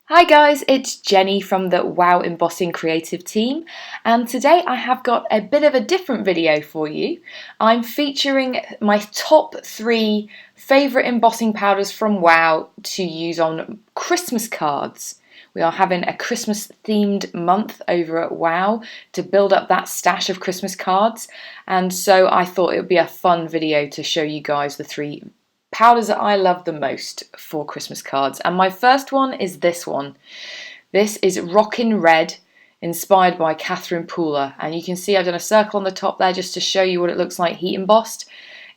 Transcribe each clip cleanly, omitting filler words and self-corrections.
Hi guys, it's Jenny from the Wow Embossing creative team, and today I have got a bit of a different video for you. I'm featuring my top 3 favourite embossing powders from Wow to use on Christmas cards. We are having a Christmas themed month over at Wow to build up that stash of Christmas cards, and so I thought it would be a fun video to show you guys the 3 powders that I love the most for Christmas cards. And my first one is this one. This is Rockin Red, inspired by Catherine Pooler. And you can see I've done a circle on the top there just to show you what it looks like heat embossed.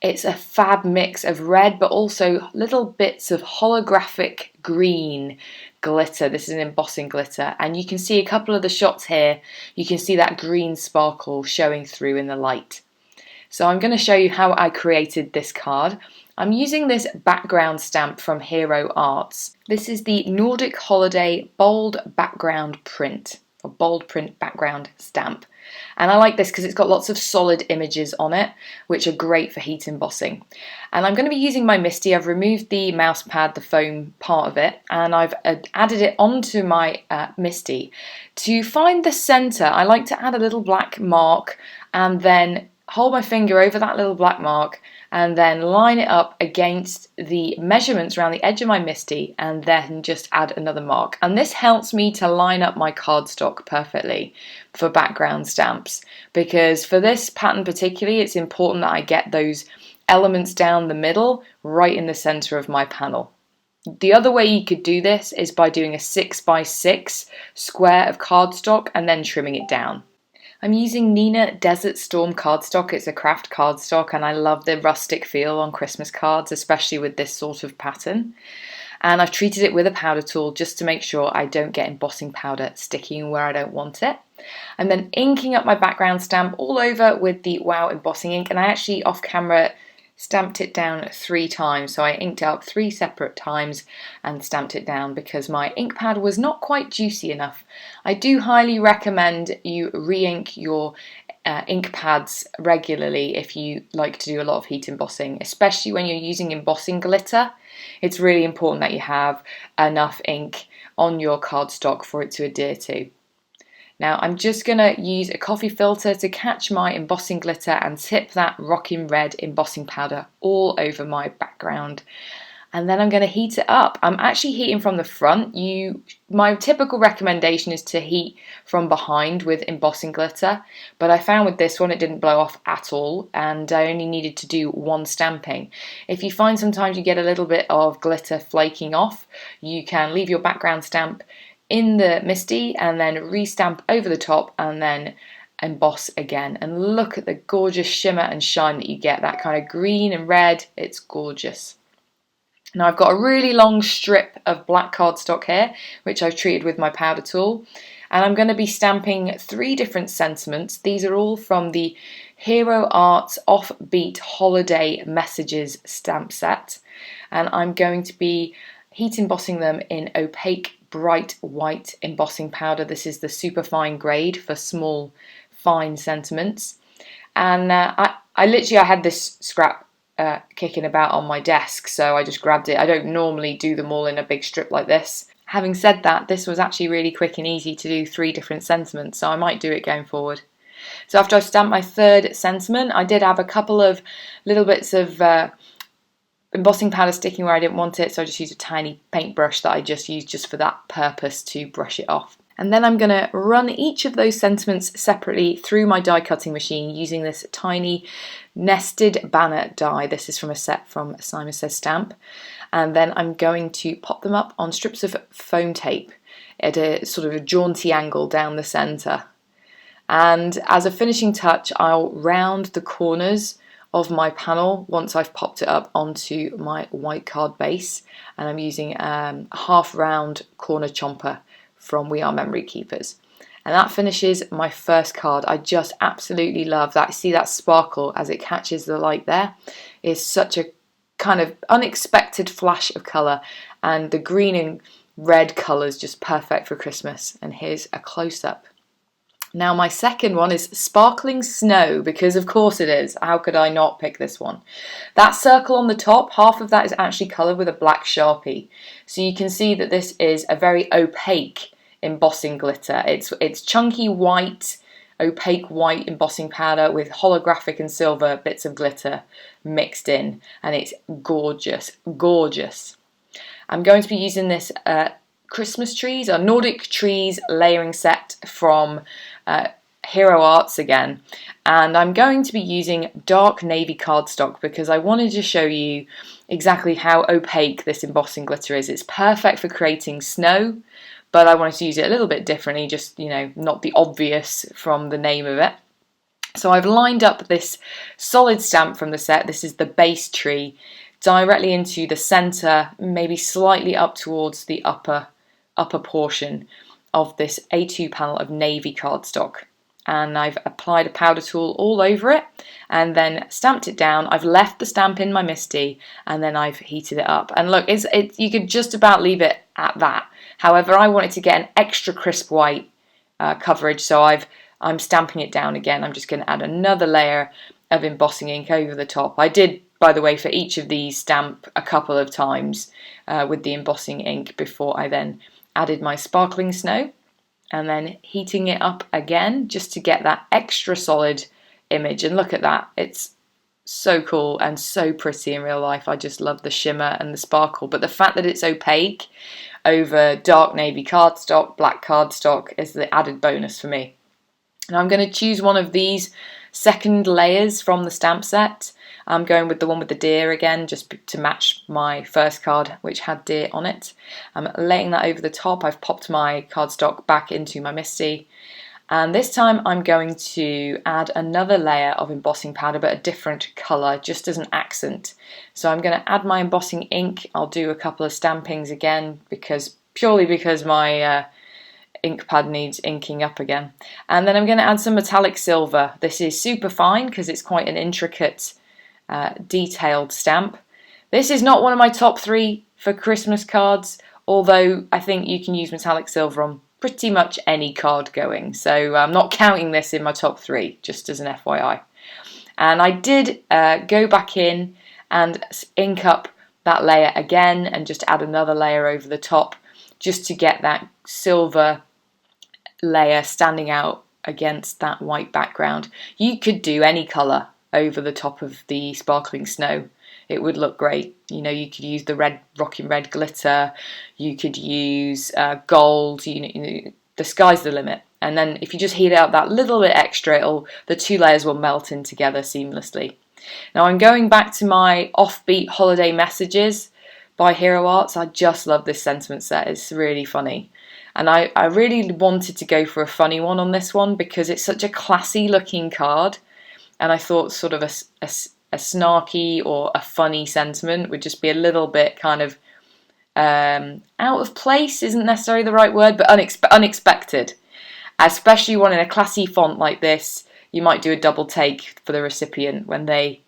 It's a fab mix of red but also little bits of holographic green glitter. This is an embossing glitter, and you can see a couple of the shots here. You can see that green sparkle showing through in the light. So I'm going to show you how I created this card. I'm using this background stamp from Hero Arts. This is the Nordic Holiday Bold Background Print, or Bold Print Background Stamp. And I like this because it's got lots of solid images on it, which are great for heat embossing. And I'm going to be using my MISTI. I've removed the mouse pad, the foam part of it, and I've added it onto my MISTI. To find the centre, I like to add a little black mark and then hold my finger over that little black mark and then line it up against the measurements around the edge of my MISTI and then just add another mark. And this helps me to line up my cardstock perfectly for background stamps, because for this pattern particularly it's important that I get those elements down the middle right in the centre of my panel. The other way you could do this is by doing a 6x6 square of cardstock and then trimming it down. I'm using Nina Desert Storm cardstock. It's a craft cardstock and I love the rustic feel on Christmas cards, especially with this sort of pattern. And I've treated it with a powder tool just to make sure I don't get embossing powder sticking where I don't want it. I'm then inking up my background stamp all over with the Wow embossing ink, and I actually off camera stamped it down 3 times. So I inked it up 3 separate times and stamped it down because my ink pad was not quite juicy enough. I do highly recommend you re-ink your ink pads regularly if you like to do a lot of heat embossing, especially when you're using embossing glitter. It's really important that you have enough ink on your cardstock for it to adhere to. Now I'm just going to use a coffee filter to catch my embossing glitter and tip that Rockin Red embossing powder all over my background. And then I'm going to heat it up. I'm actually heating from the front. My typical recommendation is to heat from behind with embossing glitter, but I found with this one it didn't blow off at all and I only needed to do 1 stamping. If you find sometimes you get a little bit of glitter flaking off, you can leave your background stamp in the MISTI and then re-stamp over the top and then emboss again. And look at the gorgeous shimmer and shine that you get, that kind of green and red. It's gorgeous. Now I've got a really long strip of black cardstock here, which I've treated with my powder tool, and I'm going to be stamping 3 different sentiments. These are all from the Hero Arts Offbeat Holiday Messages stamp set, and I'm going to be heat embossing them in Opaque bright white embossing powder. This is the superfine grade for small fine sentiments, and I had this scrap kicking about on my desk, so I just grabbed it. I don't normally do them all in a big strip like this. Having said that, this was actually really quick and easy to do 3 different sentiments, so I might do it going forward. So after I've stamped my 3rd sentiment, I did have a couple of little bits of embossing powder sticking where I didn't want it, so I just used a tiny paintbrush that I just used just for that purpose to brush it off. And then I'm going to run each of those sentiments separately through my die cutting machine using this tiny nested banner die. This is from a set from Simon Says Stamp. And then I'm going to pop them up on strips of foam tape at a sort of a jaunty angle down the centre. And as a finishing touch, I'll round the corners of my panel once I've popped it up onto my white card base, and I'm using a half round corner chomper from We Are Memory Keepers. And that finishes my first card. I just absolutely love that. See that sparkle as it catches the light there? It's such a kind of unexpected flash of colour, and the green and red colours just perfect for Christmas. And here's a close-up Now my second one is Sparkling Snow, because of course it is. How could I not pick this one? That circle on the top, half of that is actually coloured with a black Sharpie. So you can see that this is a very opaque embossing glitter. It's chunky white, opaque white embossing powder with holographic and silver bits of glitter mixed in, and it's gorgeous, gorgeous. I'm going to be using this Christmas trees or Nordic trees layering set from Hero Arts again, and I'm going to be using dark navy cardstock because I wanted to show you exactly how opaque this embossing glitter is. It's perfect for creating snow, but I wanted to use it a little bit differently, just, you know, not the obvious from the name of it. So I've lined up this solid stamp from the set. This is the base tree, directly into the center, maybe slightly up towards the upper portion of this A2 panel of navy cardstock. And I've applied a powder tool all over it and then stamped it down. I've left the stamp in my MISTI and then I've heated it up. And look, you could just about leave it at that. However, I wanted to get an extra crisp white coverage, so I'm stamping it down again. I'm just going to add another layer of embossing ink over the top. I did, by the way, for each of these stamp a couple of times with the embossing ink before I then added my Sparkling Snow, and then heating it up again just to get that extra solid image. And look at that, it's so cool and so pretty in real life. I just love the shimmer and the sparkle, but the fact that it's opaque over dark navy cardstock, black cardstock, is the added bonus for me. And I'm going to choose one of these second layers from the stamp set. I'm going with the one with the deer again, just to match my first card, which had deer on it. I'm laying that over the top. I've popped my cardstock back into my MISTI. And this time I'm going to add another layer of embossing powder, but a different colour, just as an accent. So I'm going to add my embossing ink. I'll do a couple of stampings again, purely because my ink pad needs inking up again. And then I'm going to add some metallic silver. This is super fine because it's quite an intricate detailed stamp. This is not one of my top 3 for Christmas cards, although I think you can use metallic silver on pretty much any card going, so I'm not counting this in my top 3, just as an FYI. And I did go back in and ink up that layer again and just add another layer over the top just to get that silver layer standing out against that white background. You could do any colour over the top of the Sparkling Snow. It would look great. You know, you could use the red Rockin Red glitter, you could use gold, you know, the sky's the limit. And then if you just heat it up that little bit extra, the 2 layers will melt in together seamlessly. Now I'm going back to my Offbeat Holiday Messages by Hero Arts. I just love this sentiment set, it's really funny. And I really wanted to go for a funny one on this one because it's such a classy looking card, and I thought sort of a snarky or a funny sentiment would just be a little bit kind of out of place, isn't necessarily the right word, but unexpected. Especially one in a classy font like this, you might do a double take for the recipient when they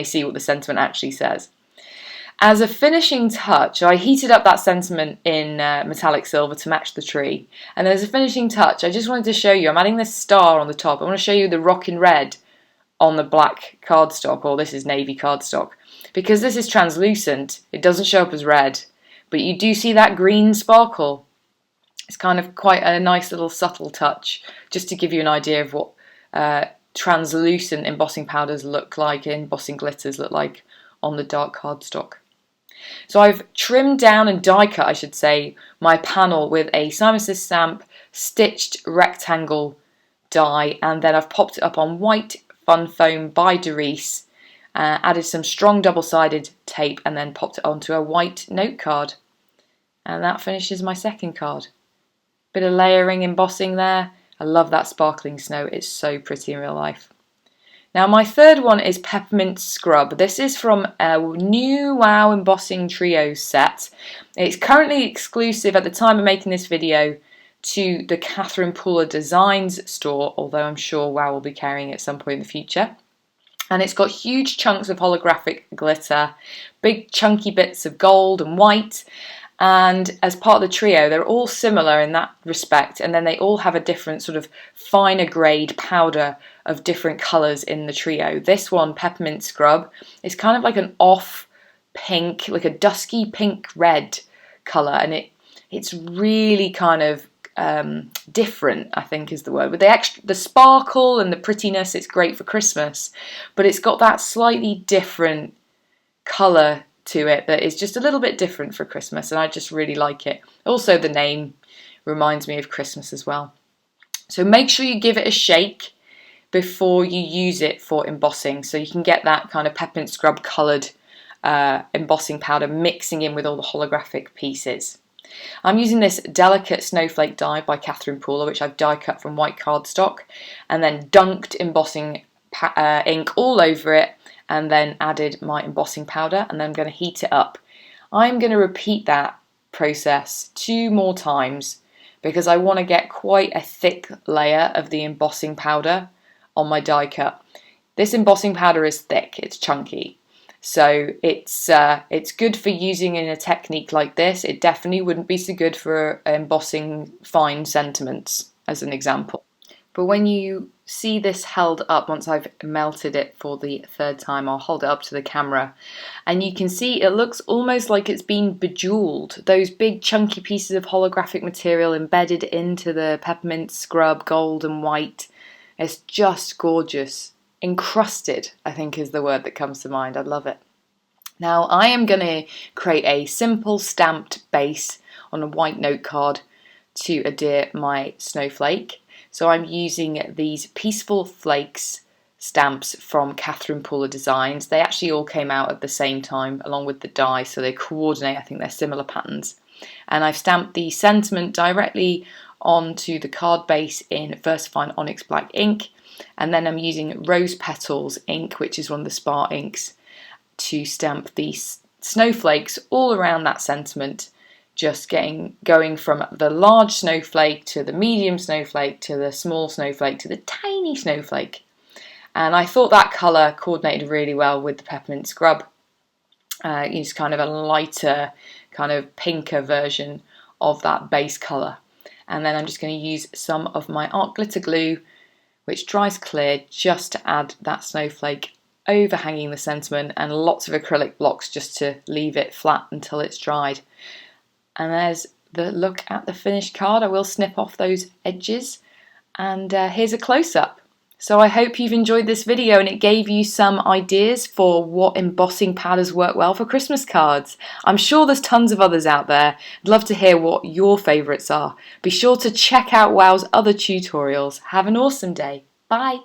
see what the sentiment actually says. As a finishing touch, I heated up that sentiment in metallic silver to match the tree. And as a finishing touch, I just wanted to show you, I'm adding this star on the top. I want to show you the Rockin Red on the black cardstock, or this is navy cardstock. Because this is translucent, it doesn't show up as red, but you do see that green sparkle. It's kind of quite a nice little subtle touch, just to give you an idea of what translucent embossing powders look like, embossing glitters look like on the dark cardstock. So I've trimmed down and die cut, I should say, my panel with a Simon Says stamp stitched rectangle die, and then I've popped it up on white Fun Foam by Doris, added some strong double-sided tape, and then popped it onto a white note card. And that finishes my second card. Bit of layering, embossing there. I love that Sparkling Snow, it's so pretty in real life. Now my third one is Peppermint Scrub. This is from a new Wow Embossing Trio set. It's currently exclusive at the time of making this video to the Catherine Pooler Designs store, although I'm sure Wow will be carrying it at some point in the future. And it's got huge chunks of holographic glitter, big chunky bits of gold and white, And as part of the trio, they're all similar in that respect, and then they all have a different sort of finer grade powder of different colours in the trio. This one, Peppermint Scrub, is kind of like an off pink, like a dusky pink red colour, and it's really kind of different, I think is the word. With the sparkle and the prettiness, it's great for Christmas, but it's got that slightly different colour to it that is just a little bit different for Christmas, and I just really like it. Also, the name reminds me of Christmas as well. So make sure you give it a shake before you use it for embossing, so you can get that kind of Peppermint Scrub coloured embossing powder mixing in with all the holographic pieces. I'm using this delicate snowflake die by Catherine Pooler, which I've die cut from white cardstock, and then dunked embossing ink all over it, and then added my embossing powder, and then I'm going to heat it up. I'm going to repeat that process 2 more times because I want to get quite a thick layer of the embossing powder on my die cut. This embossing powder is thick, it's chunky, so it's good for using in a technique like this. It definitely wouldn't be so good for embossing fine sentiments, as an example. But when you see this held up, once I've melted it for the 3rd time, I'll hold it up to the camera, and you can see it looks almost like it's been bejeweled. Those big chunky pieces of holographic material embedded into the Peppermint Scrub, gold and white. It's just gorgeous. Encrusted, I think, is the word that comes to mind. I love it. Now I am going to create a simple stamped base on a white note card to adhere my snowflake. So I'm using these Peaceful Flakes stamps from Catherine Pooler Designs. They actually all came out at the same time along with the die, so they coordinate. I think they're similar patterns. And I've stamped the sentiment directly onto the card base in VersaFine Onyx Black ink. And then I'm using Rose Petals ink, which is one of the Spar inks, to stamp these snowflakes all around that sentiment, just going from the large snowflake to the medium snowflake to the small snowflake to the tiny snowflake. And I thought that colour coordinated really well with the Peppermint Scrub. It's kind of a lighter, kind of pinker version of that base colour. And then I'm just going to use some of my art glitter glue, which dries clear, just to add that snowflake overhanging the sentiment, and lots of acrylic blocks just to leave it flat until it's dried. And there's the look at the finished card. I will snip off those edges, and here's a close-up. So I hope you've enjoyed this video and it gave you some ideas for what embossing powders work well for Christmas cards. I'm sure there's tons of others out there. I'd love to hear what your favourites are. Be sure to check out Wow's other tutorials. Have an awesome day. Bye.